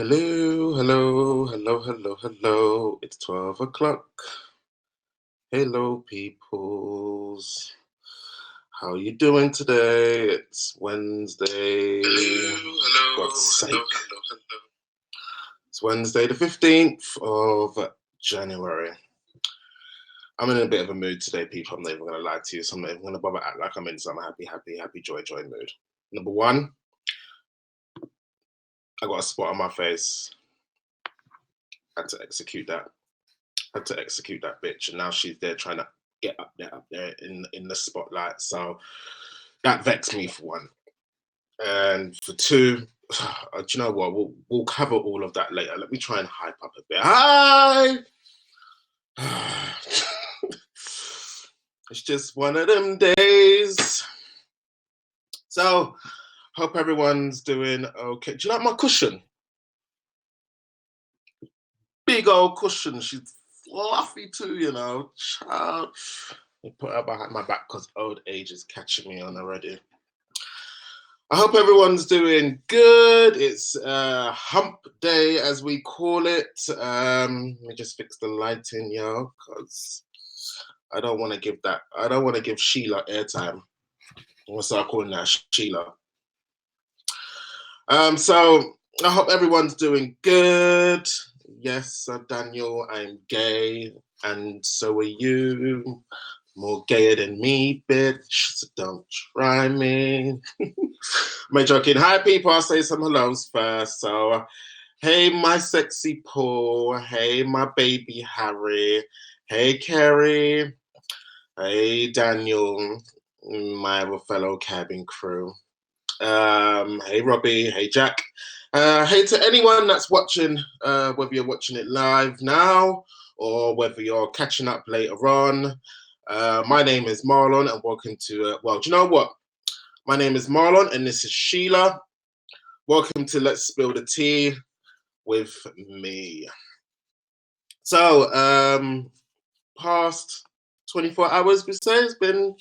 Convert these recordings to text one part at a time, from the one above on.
Hello, hello, hello, hello, hello. It's 12 o'clock. Hello, peoples. How you doing today? It's Wednesday. Hello, God's sake. hello. It's Wednesday the 15th of January. I'm in a bit of a mood today, people. I'm not even going to lie to you. So I'm not even going to bother act like I'm in some happy, joy mood. Number one, I got a spot on my face. Had to execute that bitch, and now she's there trying to get up there in the spotlight. So that vexed me for one, and for two, do you know what? We'll cover all of that later. Let me try and hype up a bit. Hi. It's just one of them days. So hope everyone's doing okay. Do you like my cushion? Big old cushion. She's fluffy too, you know. Child. I put her behind my back because old age is catching me on already. I hope everyone's doing good. It's hump day, as we call it. Let me just fix the lighting, yo, because I don't want to give Sheila airtime. I'm gonna start calling that Sheila. So I hope everyone's doing good. Yes, Daniel, I'm gay, and so are you. More gayer than me, bitch, so don't try me. I'm joking. Hi, people. I'll say some hellos first. So, hey, my sexy Paul. Hey, my baby Harry. Hey, Kerry. Hey, Daniel, my other fellow cabin crew. Hey, Robbie. Hey, Jack. Hey to anyone that's watching, whether you're watching it live now or whether you're catching up later on. My name is Marlon, and welcome to, do you know what? My name is Marlon, and this is Sheila. Welcome to Let's Spill the Tea with me. So, past 24 hours, we say, it's been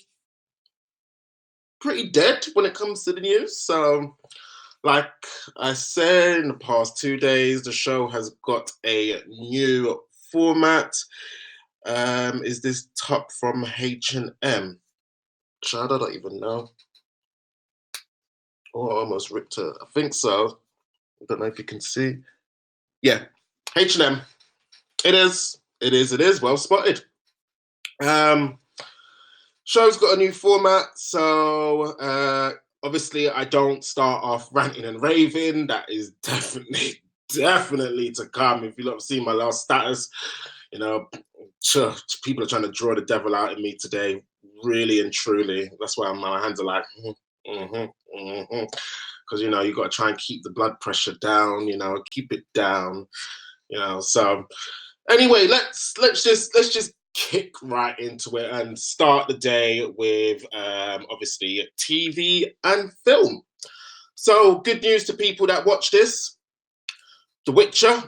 pretty dead when it comes to the news. So, like I said, in the past 2 days, the show has got a new format. Is this top from H&M? Child, I don't even know. Oh, I almost ripped her. I think so. I don't know if you can see. Yeah, H&M. It is. Well spotted. Show's got a new format, so obviously I don't start off ranting and raving. That is definitely to come. If you lot have seen my last status, you know, people are trying to draw the devil out of me today, really and truly. That's why my hands are like, because you know you got to try and keep the blood pressure down. You know, keep it down. You know, so anyway, let's just kick right into it and start the day with obviously TV and film. So good news to people that watch this. The Witcher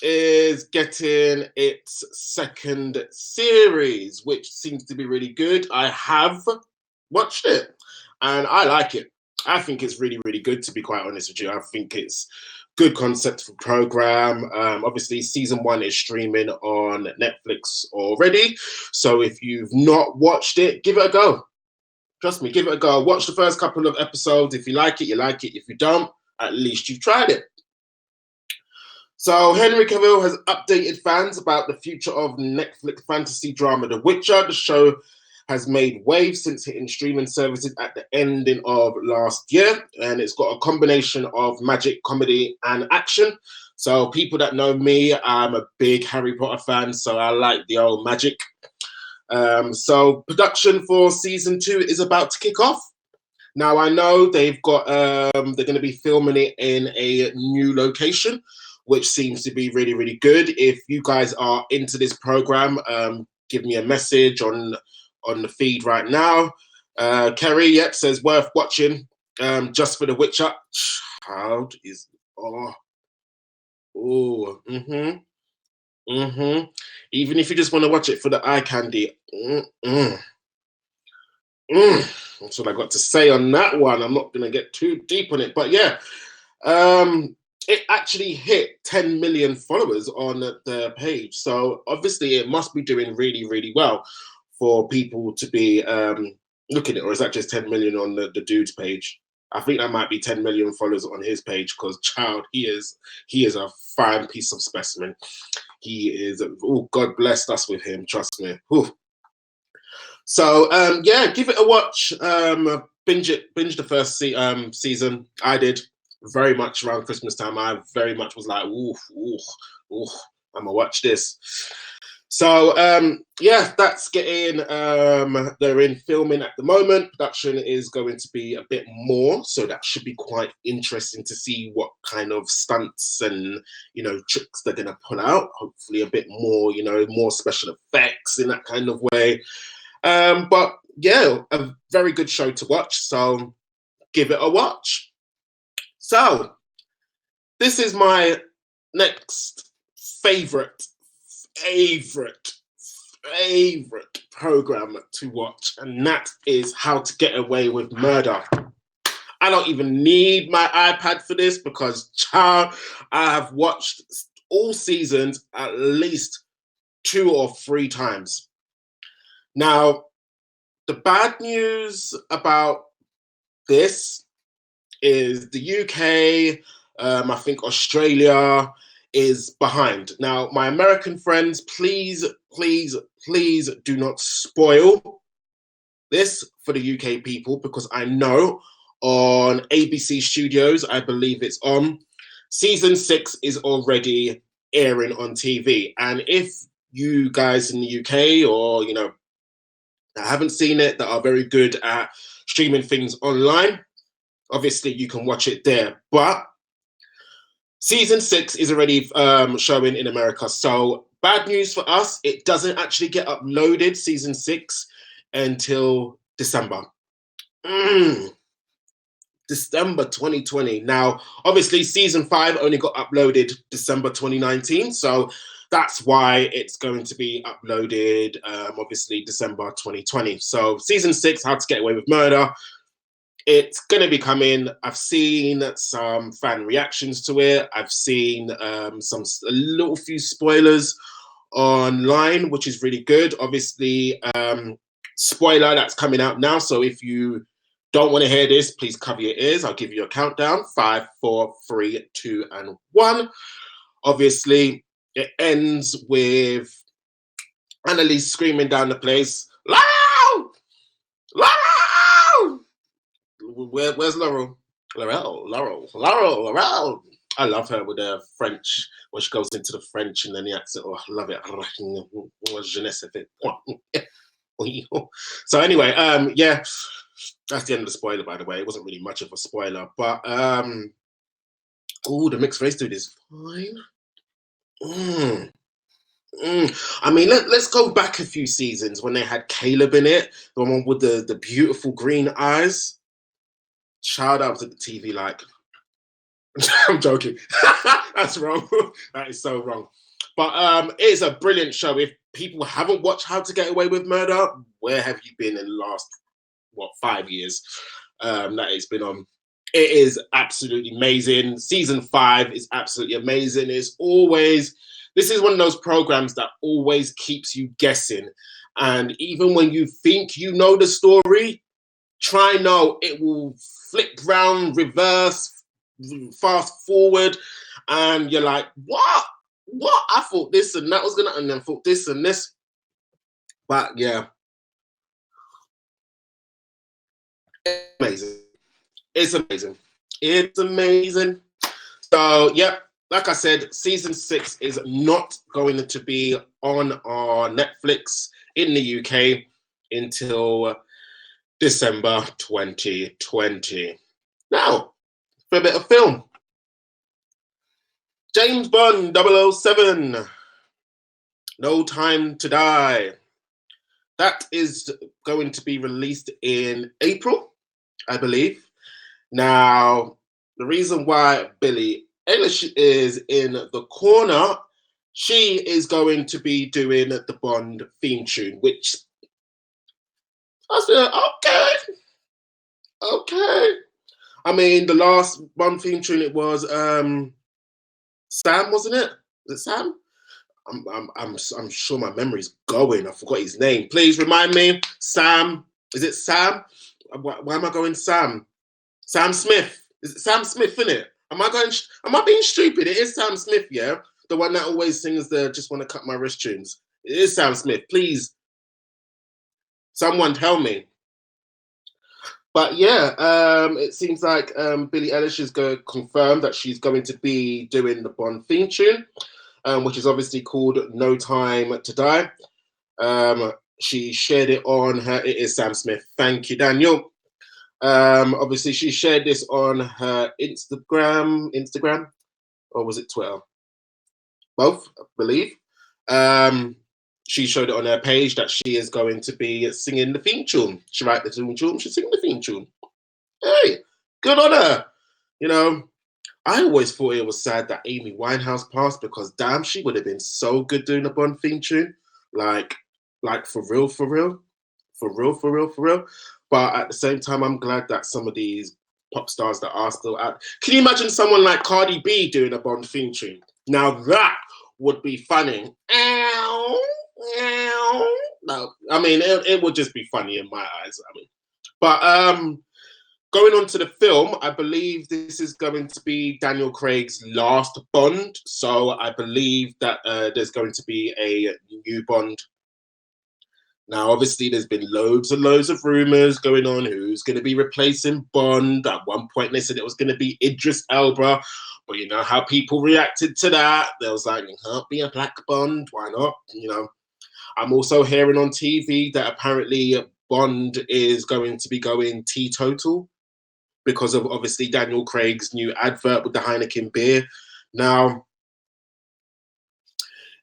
is getting its second series, which seems to be really good. I have watched it and I like it. I think it's really, really good, to be quite honest with you. I think it's good concept for program. Obviously, season 1 is streaming on Netflix already. So if you've not watched it, give it a go. Trust me, give it a go. Watch the first couple of episodes. If you like it, you like it. If you don't, at least you've tried it. So Henry Cavill has updated fans about the future of Netflix fantasy drama The Witcher. The show has made waves since hitting streaming services at the ending of last year, and it's got a combination of magic, comedy, and action. So people that know me, I'm a big Harry Potter fan, so I like the old magic. So production for season 2 is about to kick off. Now I know they've got they're going to be filming it in a new location, which seems to be really, really good. If you guys are into this program, give me a message on the feed right now. Kerry, yep, says worth watching just for The Witcher. Child is, even if you just want to watch it for the eye candy. That's what I got to say on that one. I'm not going to get too deep on it, but yeah. it actually hit 10 million followers on the page. So obviously it must be doing really, really well for people to be looking at it. Or is that just 10 million on the dude's page? I think that might be 10 million followers on his page, because child, he is a fine piece of specimen. He is, oh, God blessed us with him, trust me. Whew. So yeah, give it a watch. Binge the first season. I did very much around Christmas time. I very much was like, ooh, ooh, ooh, I'm gonna watch this. So yeah, that's getting they're in filming at the moment. Production is going to be a bit more, so that should be quite interesting to see what kind of stunts and, you know, tricks they're gonna pull out. Hopefully a bit more, you know, more special effects in that kind of way. But yeah, a very good show to watch, so give it a watch. So this is my next favorite program to watch, and that is How to Get Away with Murder. I don't even need my iPad for this, because child, I have watched all seasons at least 2 or 3 times. Now, the bad news about this is the UK, I think Australia is behind. Now, my American friends, please, please, please do not spoil this for the UK people, because I know on ABC Studios, I believe it's on, season 6 is already airing on TV. And if you guys in the UK, or, you know, that haven't seen it, that are very good at streaming things online, obviously you can watch it there. But season 6 is already showing in America. So bad news for us, it doesn't actually get uploaded, season 6, until December. December 2020. Now, obviously, season 5 only got uploaded December 2019. So that's why it's going to be uploaded, obviously, December 2020. So season 6, How to Get Away with Murder, it's going to be coming. I've seen some fan reactions to it. I've seen a little few spoilers online, which is really good. Obviously, spoiler, that's coming out now. So if you don't want to hear this, please cover your ears. I'll give you a countdown. 5, 4, 3, 2, and 1. Obviously, it ends with Annalise screaming down the place, "Laurel! Laurel!" Where's Laurel? Laurel. I love her with her French, when she goes into the French and then the accent. Oh, I love it. Je ne sais pas. So anyway, yeah, that's the end of the spoiler, by the way. It wasn't really much of a spoiler, but oh, the mixed race dude is fine. I mean, let's go back a few seasons when they had Caleb in it, the one with the beautiful green eyes. Child, I was at the TV like, I'm joking. That's wrong. That is so wrong. But it's a brilliant show. If people haven't watched How to Get Away with Murder, where have you been in the last, 5 years that it's been on? It is absolutely amazing. Season 5 is absolutely amazing. This is one of those programs that always keeps you guessing. And even when you think you know the story, it will flip round, reverse, fast forward, and you're like, what? I thought this and that was gonna, and then thought this and this. But yeah, amazing. It's amazing. It's amazing. So yeah, like I said, season 6 is not going to be on our Netflix in the UK until December 2020. Now, for a bit of film. James Bond 007, No Time to Die. That is going to be released in April, I believe. Now, the reason why Billie Eilish is in the corner, she is going to be doing the Bond theme tune, which I said, okay. I mean, the last Bond theme tune, it was Sam, wasn't it? Is it Sam? I'm sure my memory's going. I forgot his name. Please remind me. Sam. Is it Sam? Why am I going Sam? Sam Smith. Is it Sam Smith, in it? Am I being stupid? It is Sam Smith, yeah? The one that always sings the Just Wanna Cut My Wrist tunes. It is Sam Smith. Please, someone tell me. But yeah, it seems like Billie Eilish is going to confirm that she's going to be doing the Bond theme tune, which is obviously called No Time to Die. She shared it on her. It is Sam Smith. Thank you, Daniel. Obviously, she shared this on her Instagram, or was it Twitter? Both, I believe. She showed it on her page that she is going to be singing the theme tune. She write the theme tune, she's singing the theme tune. Hey, good on her. You know, I always thought it was sad that Amy Winehouse passed because damn, she would have been so good doing a Bond theme tune. Like for real, for real. For real, for real, for real. But at the same time, I'm glad that some of these pop stars that are still out. Can you imagine someone like Cardi B doing a Bond theme tune? Now that would be funny. Ow. No, I mean it would just be funny in my eyes. I mean, but going on to the film, I believe this is going to be Daniel Craig's last Bond. So I believe that there's going to be a new Bond. Now, obviously, there's been loads and loads of rumors going on who's going to be replacing Bond. At one point, they said it was going to be Idris Elba. But you know how people reacted to that. They was like, it can't be a black Bond. Why not? You know. I'm also hearing on TV that apparently Bond is going to be going teetotal because of obviously Daniel Craig's new advert with the Heineken beer. Now,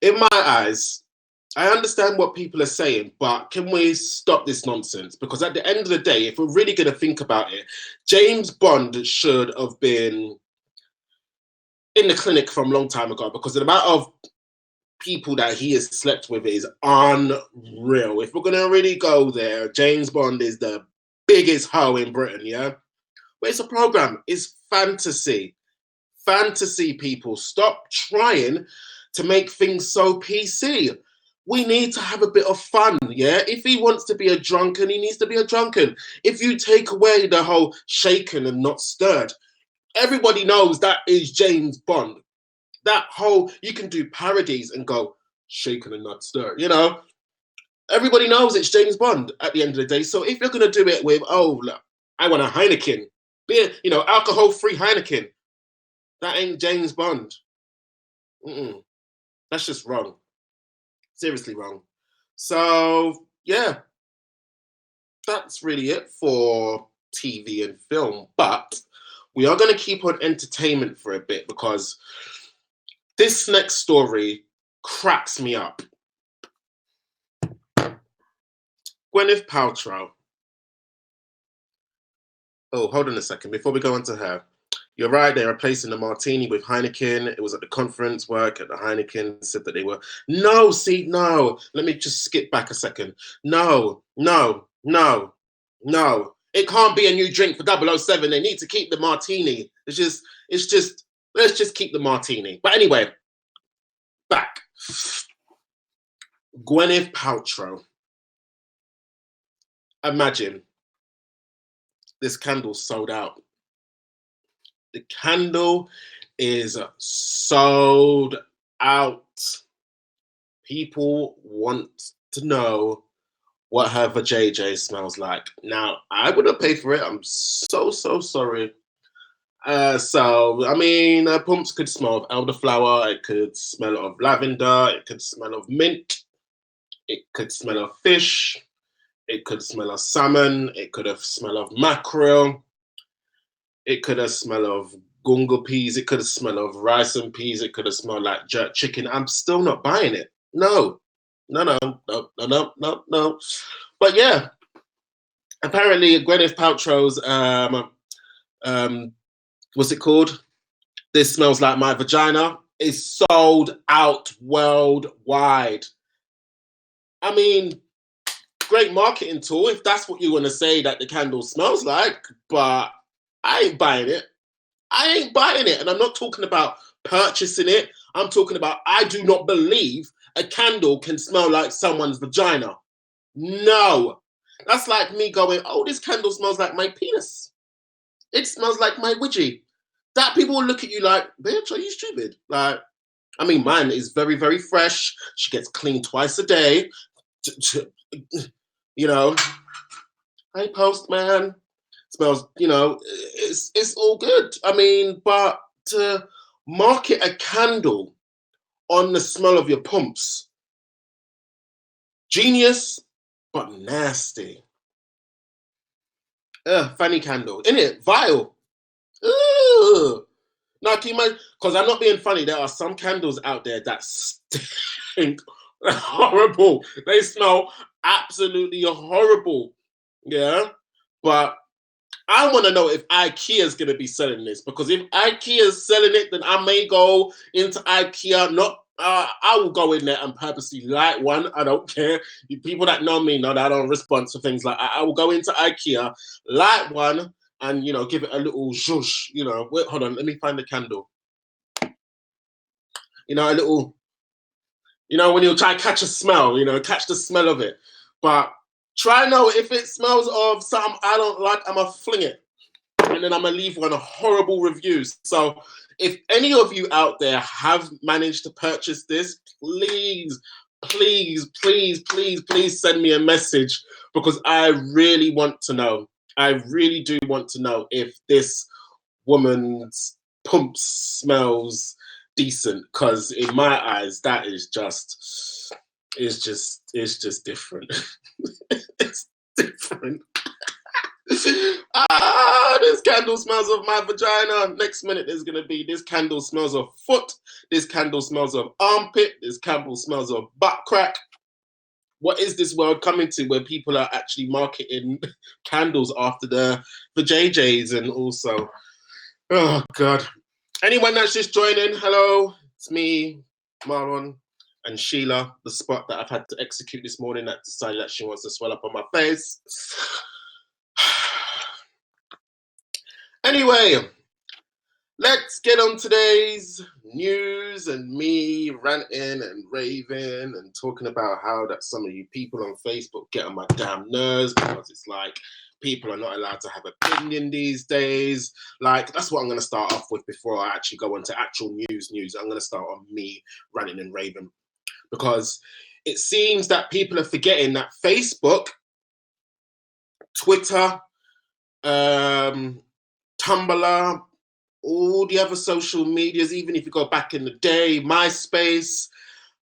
in my eyes, I understand what people are saying, but can we stop this nonsense? Because at the end of the day, if we're really going to think about it, James Bond should have been in the clinic from a long time ago because the amount of people that he has slept with is unreal. If we're going to really go there, James Bond is the biggest hoe in Britain, yeah? But it's a program. It's fantasy. Fantasy, people. Stop trying to make things so PC. We need to have a bit of fun, yeah? If he wants to be a drunken, he needs to be a drunken. If you take away the whole shaken and not stirred, everybody knows that is James Bond. That whole, you can do parodies and go, shaken and not stirred, you know? Everybody knows it's James Bond at the end of the day. So if you're going to do it with, oh, look, I want a Heineken, beer, you know, alcohol-free Heineken, that ain't James Bond. That's just wrong. Seriously wrong. So, yeah, that's really it for TV and film. But we are going to keep on entertainment for a bit because this next story cracks me up. Gwyneth Paltrow. Oh, hold on a second. Before we go on to her, you're right. They're replacing the martini with Heineken. It was at the conference work at the Heineken. Said that they were. No. Let me just skip back a second. No. It can't be a new drink for 007. They need to keep the martini. It's just, let's just keep the martini. But anyway, back. Gwyneth Paltrow. Imagine this candle sold out. The candle is sold out. People want to know what her vajayjay smells like. Now, I wouldn't pay for it. I'm so sorry. I mean, pumps could smell of elderflower. It could smell of lavender. It could smell of mint. It could smell of fish. It could smell of salmon. It could have smell of mackerel. It could have smell of gunga peas. It could have smell of rice and peas. It could have smelled like jerk chicken. I'm still not buying it. No. But yeah, apparently Gwyneth Paltrow's what's it called? This Smells Like My Vagina is sold out worldwide. I mean, great marketing tool if that's what you want to say that the candle smells like, but I ain't buying it. And I'm not talking about purchasing it. I'm talking about, I do not believe a candle can smell like someone's vagina. No. That's like me going, oh, this candle smells like my penis. It smells like my widgie. That people will look at you like, bitch, are you stupid? Like, I mean, mine is very, very fresh. She gets cleaned twice a day. You know, hey, postman. Smells, you know, it's all good. I mean, but to market a candle on the smell of your pumps, genius, but nasty. Fanny candle, innit? Vile. Ugh. Now, can you imagine? Because I'm not being funny. There are some candles out there that stink horrible. They smell absolutely horrible. Yeah. But I want to know if IKEA is going to be selling this, because if IKEA is selling it, then I may go into IKEA. Not, I will go in there and purposely light one. I don't care. You people that know me know that I don't respond to things like I will go into IKEA, light one, and give it a little zhuzh. Wait, hold on, let me find the candle. A little. When you try to catch a smell, catch the smell of it, but. Try know if it smells of something I don't like, I'm going to fling it. And then I'm going to leave one a horrible reviews. So if any of you out there have managed to purchase this, please, please, please, please, please send me a message, because I really want to know. I really do want to know if this woman's pump smells decent, because in my eyes, that is just, it's just different. It's different. This candle smells of my vagina. Next minute there's gonna be this candle smells of foot. This candle smells of armpit. This candle smells of butt crack. What is this world coming to, where people are actually marketing candles after the JJs? And also, oh God. Anyone that's just joining, hello, it's me, Marlon, and Sheila, the spot that I've had to execute this morning, that decided that she wants to swell up on my face. Anyway, let's get on today's news and me ranting and raving and talking about how that some of you people on Facebook get on my damn nerves, because it's like people are not allowed to have opinion these days. Like, that's what I'm going to start off with before I actually go into actual news. I'm going to start on me ranting and raving. Because it seems that people are forgetting that Facebook, Twitter, Tumblr, all the other social medias, even if you go back in the day, MySpace,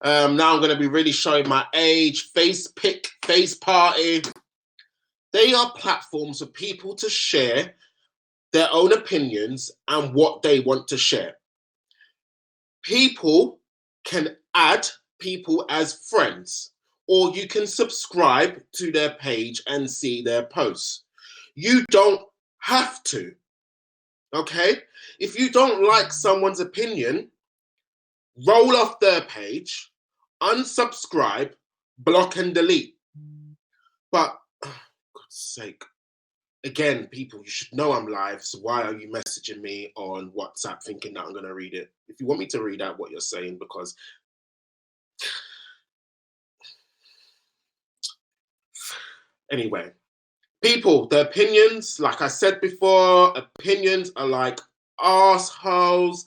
now I'm going to be really showing my age, FacePic, Face Party. They are platforms for people to share their own opinions and what they want to share. People can add people as friends, or you can subscribe to their page and see their posts. You don't have to, okay? If you don't like someone's opinion, roll off their page, unsubscribe, block and delete. But, oh, God's sake, again, people, you should know I'm live, so why are you messaging me on WhatsApp thinking that I'm going to read it? If you want me to read out what you're saying, because anyway, people, the opinions, like I said before, opinions are like assholes.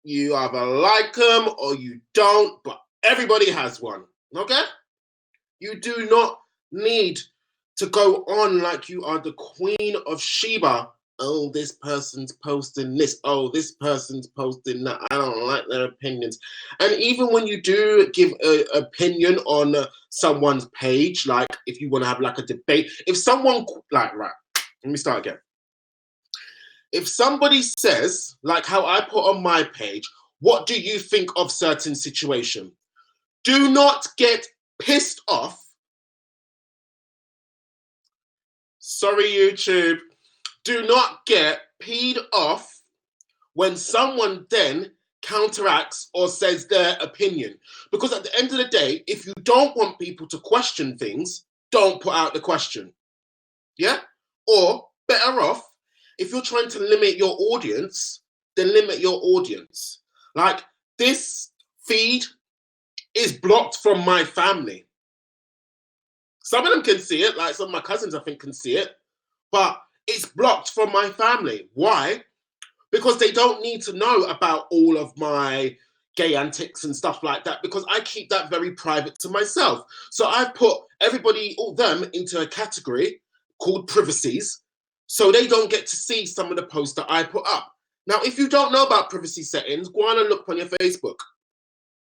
You either like them or you don't, but everybody has one, okay? You do not need to go on like you are the Queen of Sheba. Oh, this person's posting this. Oh, this person's posting that. I don't like their opinions. And even when you do give an opinion on someone's page, like if you want to have like a debate, if someone, like, right, let me start again. If somebody says, like how I put on my page, what do you think of certain situation? Do not get pissed off. Sorry, YouTube. Do not get peed off when someone then counteracts or says their opinion. Because at the end of the day, if you don't want people to question things, don't put out the question. Yeah? Or better off, if you're trying to limit your audience, then limit your audience. Like, this feed is blocked from my family. Some of them can see it, like some of my cousins, I think, can see it, but it's blocked from my family. Why? Because they don't need to know about all of my gay antics and stuff like that, because I keep that very private to myself. So I've put everybody, all them, into a category called privacies, so they don't get to see some of the posts that I put up. Now, if you don't know about privacy settings, go on and look on your Facebook.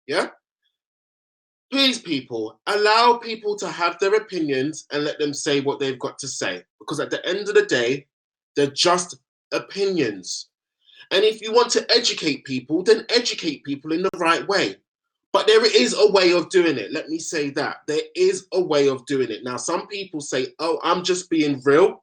Yeah? Please, people, allow people to have their opinions and let them say what they've got to say. Because at the end of the day, they're just opinions. And if you want to educate people, then educate people in the right way. But there is a way of doing it. Let me say that. There is a way of doing it. Now, some people say, oh, I'm just being real.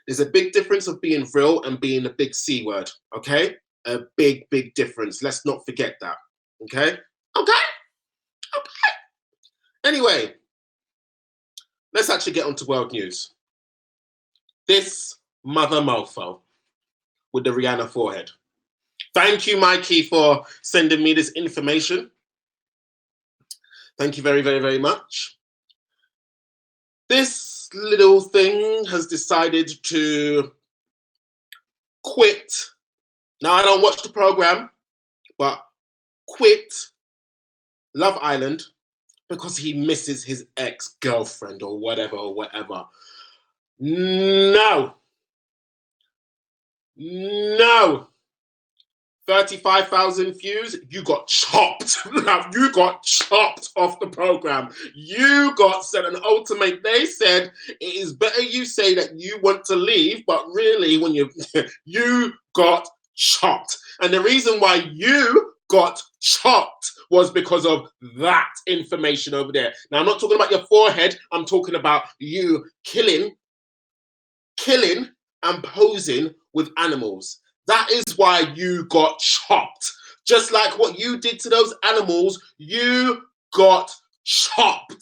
There's a big difference of being real and being a big C word, okay? A big, big difference. Let's not forget that, okay? Okay? Okay. Anyway, let's actually get on to world news. This mother mofo with the Rihanna forehead. Thank you, Mikey, for sending me this information. Thank you very, very, very much. This little thing has decided to quit. Now, I don't watch the program, but quit Love Island because he misses his ex-girlfriend or whatever or whatever. No. No. 35,000 views, you got chopped. You got chopped off the program. You got sent an ultimate. They said it is better you say that you want to leave, but really when you got chopped. And the reason why you got chopped was because of that information over there. Now, I'm not talking about your forehead. I'm talking about you killing and posing with animals. That is why you got chopped. Just like what you did to those animals, you got chopped.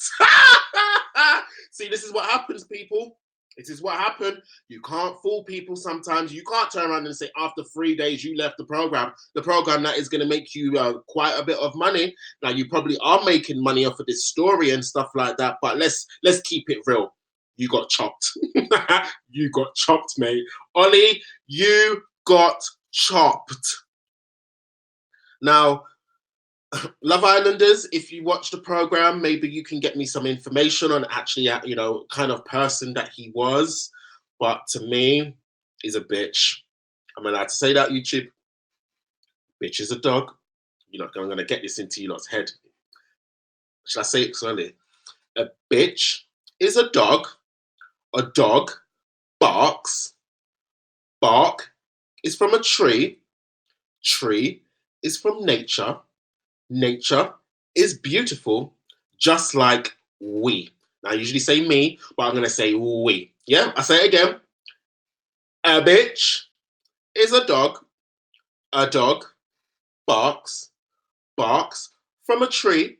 See, this is what happens, people. This is what happened. You can't fool people sometimes. You can't turn around and say after 3 days you left the program that is going to make you quite a bit of money. Now, you probably are making money off of this story and stuff like that, but let's keep it real. You got chopped. You got chopped, mate. Ollie, you got chopped. Now, Love Islanders, if you watch the program, maybe you can get me some information on actually, kind of person that he was. But to me, he's a bitch. I'm allowed to say that, YouTube. Bitch is a dog. I'm going to get this into your lot's head. Should I say it slowly? A bitch is a dog. A dog barks. Bark is from a tree. Tree is from nature. Nature is beautiful, just like we. Now, I usually say me, but I'm going to say we. Yeah, I say it again. A bitch is a dog. A dog barks. Barks from a tree.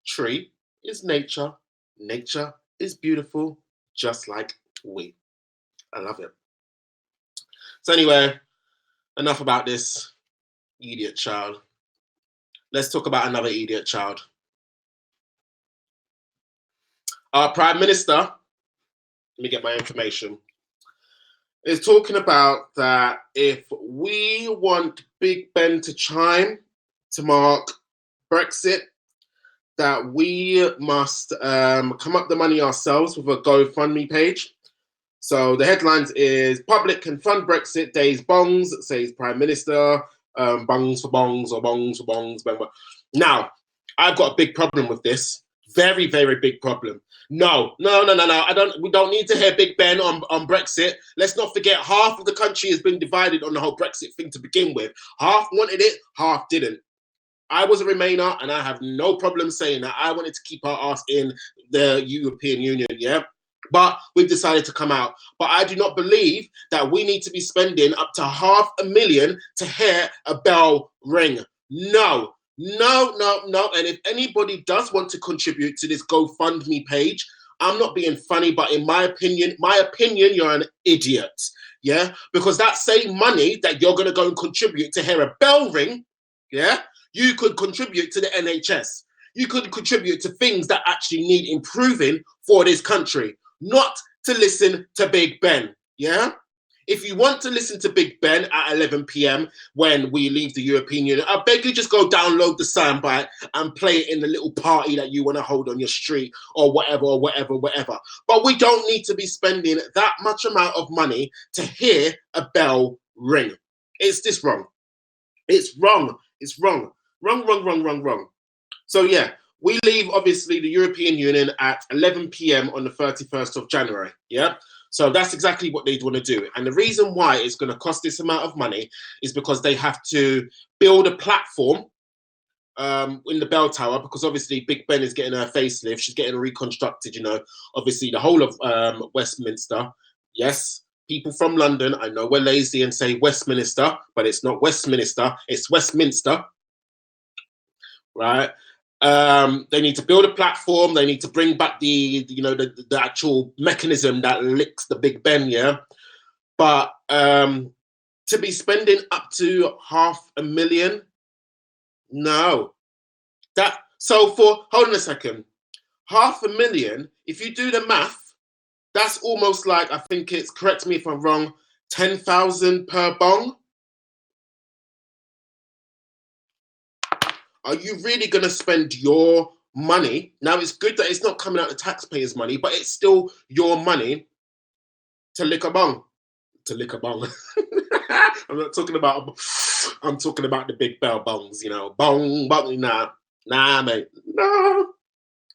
Tree is nature. Nature is beautiful, just like we. I love it. So anyway, enough about this idiot child. Let's talk about another idiot child. Our Prime Minister, let me get my information, is talking about that if we want Big Ben to chime to mark Brexit, that we must come up the money ourselves with a GoFundMe page. So the headlines is public can fund Brexit, days bongs, says Prime Minister, bongs for bongs or bongs for bongs. Bang, bang. Now, I've got a big problem with this. Very, very big problem. No. We don't need to hear Big Ben on Brexit. Let's not forget half of the country has been divided on the whole Brexit thing to begin with. Half wanted it, half didn't. I was a Remainer and I have no problem saying that. I wanted to keep our ass in the European Union, yeah? But we've decided to come out. But I do not believe that we need to be spending up to $500,000 to hear a bell ring. No. And if anybody does want to contribute to this GoFundMe page, I'm not being funny, but in my opinion, you're an idiot. Yeah, because that same money that you're gonna go and contribute to hear a bell ring, yeah, you could contribute to the NHS. You could contribute to things that actually need improving for this country, not to listen to Big Ben. Yeah. If you want to listen to Big Ben at 11 p.m. when we leave the European Union, I beg you just go download the soundbite and play it in the little party that you want to hold on your street or whatever, or whatever, whatever. But we don't need to be spending that much amount of money to hear a bell ring. It's this wrong. It's wrong. It's wrong. Wrong, wrong, wrong, wrong, wrong. So yeah, we leave obviously the European Union at 11 p.m. on the 31st of January. Yeah. So that's exactly what they'd want to do. And the reason why it's going to cost this amount of money is because they have to build a platform in the bell tower, because obviously Big Ben is getting her facelift. She's getting reconstructed, you know, obviously the whole of Westminster. Yes, people from London, I know we're lazy and say Westminster, but it's not Westminster, it's Westminster, right? They need to build a platform. They need to bring back the actual mechanism that licks the Big Ben, yeah. But to be spending up to $500,000, no. Hold on a second, $500,000. If you do the math, that's almost like, I think it's, correct me if I'm wrong, 10,000 per bong. Are you really going to spend your money? Now, it's good that it's not coming out of taxpayers' money, but it's still your money to lick a bong. To lick a bong. I'm talking about the big bell bongs, you know. Bong, bong, nah, mate. No.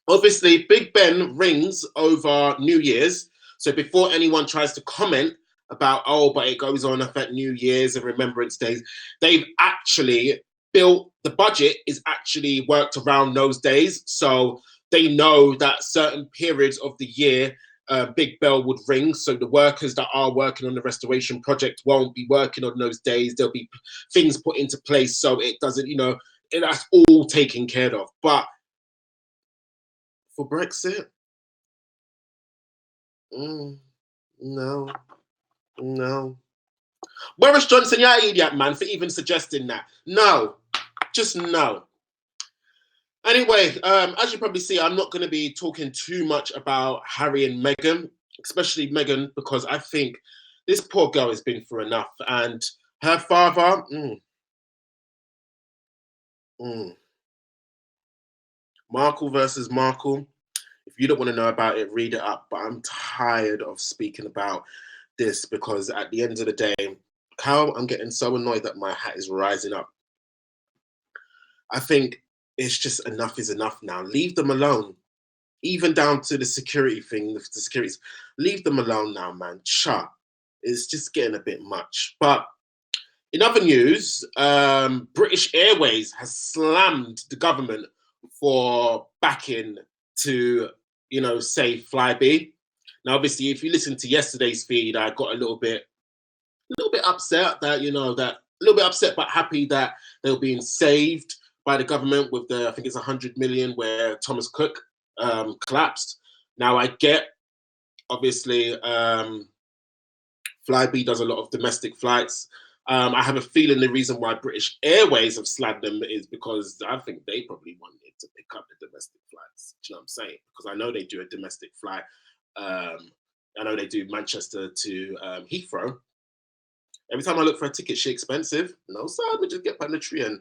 Obviously, Big Ben rings over New Year's. So before anyone tries to comment about, oh, but it goes on at New Year's and Remembrance Days, they've actually built, the budget is actually worked around those days. So they know that certain periods of the year, Big Bell would ring. So the workers that are working on the restoration project won't be working on those days. There'll be things put into place so it doesn't, you know, that's all taken care of. But for Brexit, no. Boris Johnson, you're an idiot, man, for even suggesting that. No, just no. Anyway, as you probably see, I'm not going to be talking too much about Harry and Meghan, especially Meghan, because I think this poor girl has been through enough. And her father, Markle versus Markle. If you don't want to know about it, read it up. But I'm tired of speaking about this because at the end of the day, Cal, I'm getting so annoyed that my hat is rising up. I think it's just enough is enough now. Leave them alone. Even down to the security thing, the securities. Leave them alone now, man. Shut. It's just getting a bit much. But in other news, British Airways has slammed the government for backing to, you know, say Flybe. Now, obviously, if you listen to yesterday's feed, I got a little bit upset that, you know, that a little bit upset but happy that they were being saved by the government with the, I think it's 100 million where Thomas Cook collapsed. Now I get, obviously, Flybe does a lot of domestic flights. I have a feeling the reason why British Airways have slammed them is because I think they probably wanted to pick up the domestic flights. Do you know what I'm saying? Because I know they do a domestic flight. I know they do Manchester to Heathrow. Every time I look for a ticket, shit expensive. No, sir, we just get planetary and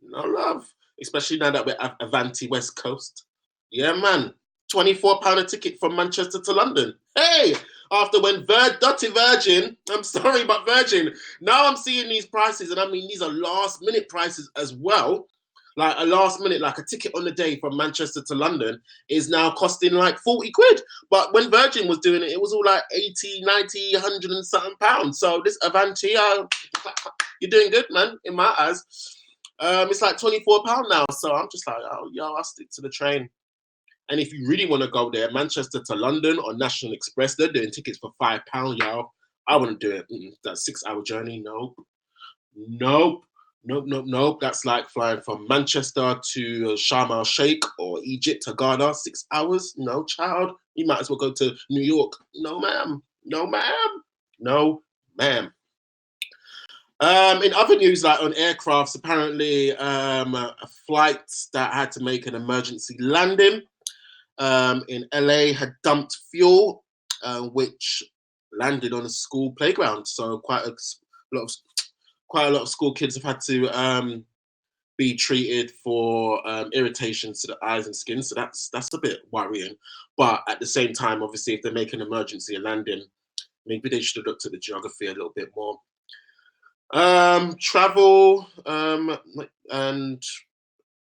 no love. Especially now that we're Avanti West Coast. Yeah, man. £24 a ticket from Manchester to London. Hey, after when Dirty Virgin, I'm sorry, but Virgin, now I'm seeing these prices, and I mean, these are last minute prices as well. Like a last minute, like a ticket on the day from Manchester to London is now costing like 40 quid. But when Virgin was doing it, it was all like 80, 90, 100 and something pounds. So this Avanti, you're doing good, man, in my eyes. It's like £24 now. So I'm just like, oh, yo, I'll stick to the train. And if you really want to go there, Manchester to London or National Express, they're doing tickets for £5, y'all. I wouldn't do it. That 6-hour journey, nope. Nope, nope, nope. That's like flying from Manchester to Sharm el Sheikh or Egypt to Ghana, 6 hours. No, child. You might as well go to New York. No, ma'am. No, ma'am. No, ma'am. In other news, like on aircrafts, apparently a flight that had to make an emergency landing in LA had dumped fuel, which landed on a school playground. So lot of quite a lot of school kids have had to be treated for irritations to the eyes and skin. So that's a bit worrying. But at the same time, obviously, if they make an emergency landing, maybe they should have looked at the geography a little bit more. Travel and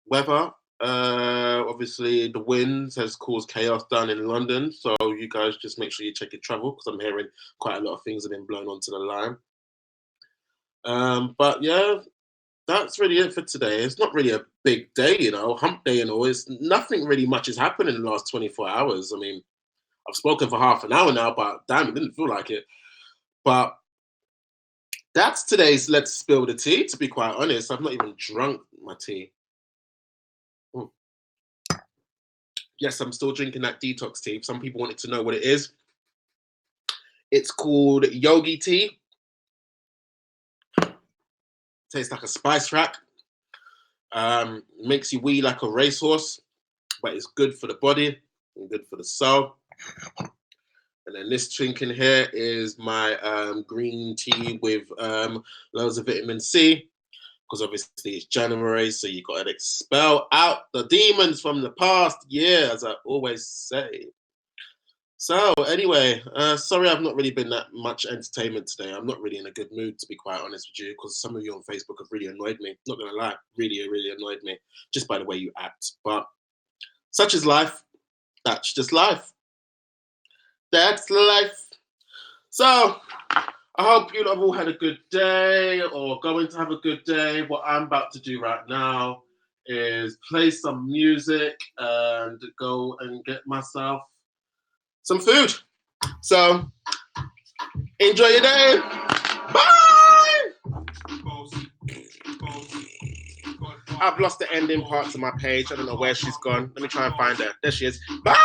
weather. Obviously, the winds has caused chaos down in London. So you guys just make sure you check your travel because I'm hearing quite a lot of things have been blown onto the line. But yeah, that's really it for today. It's not really a big day, hump day and all. It's nothing really much has happened in the last 24 hours. I mean, I've spoken for half an hour now, but damn, it didn't feel like it. But that's today's Let's Spill the Tea, to be quite honest. I've not even drunk my tea. Yes, I'm still drinking that detox tea. Some people wanted to know what it is. It's called Yogi tea. Tastes like a spice rack. Makes you wee like a racehorse, but it's good for the body and good for the soul. And then this drink in here is my green tea with loads of vitamin C, because obviously it's January, so you got to expel out the demons from the past year, as I always say. So anyway, sorry I've not really been that much entertainment today. I'm not really in a good mood, to be quite honest with you, because some of you on Facebook have really annoyed me. Not going to lie, really, really annoyed me, just by the way you act. But such is life. That's just life. That's life. So I hope you have all had a good day or going to have a good day. What I'm about to do right now is play some music and go and get myself some food. So enjoy your day. Bye. I've lost the ending parts of my page. I don't know where she's gone. Let me try and find her. There she is. Bye.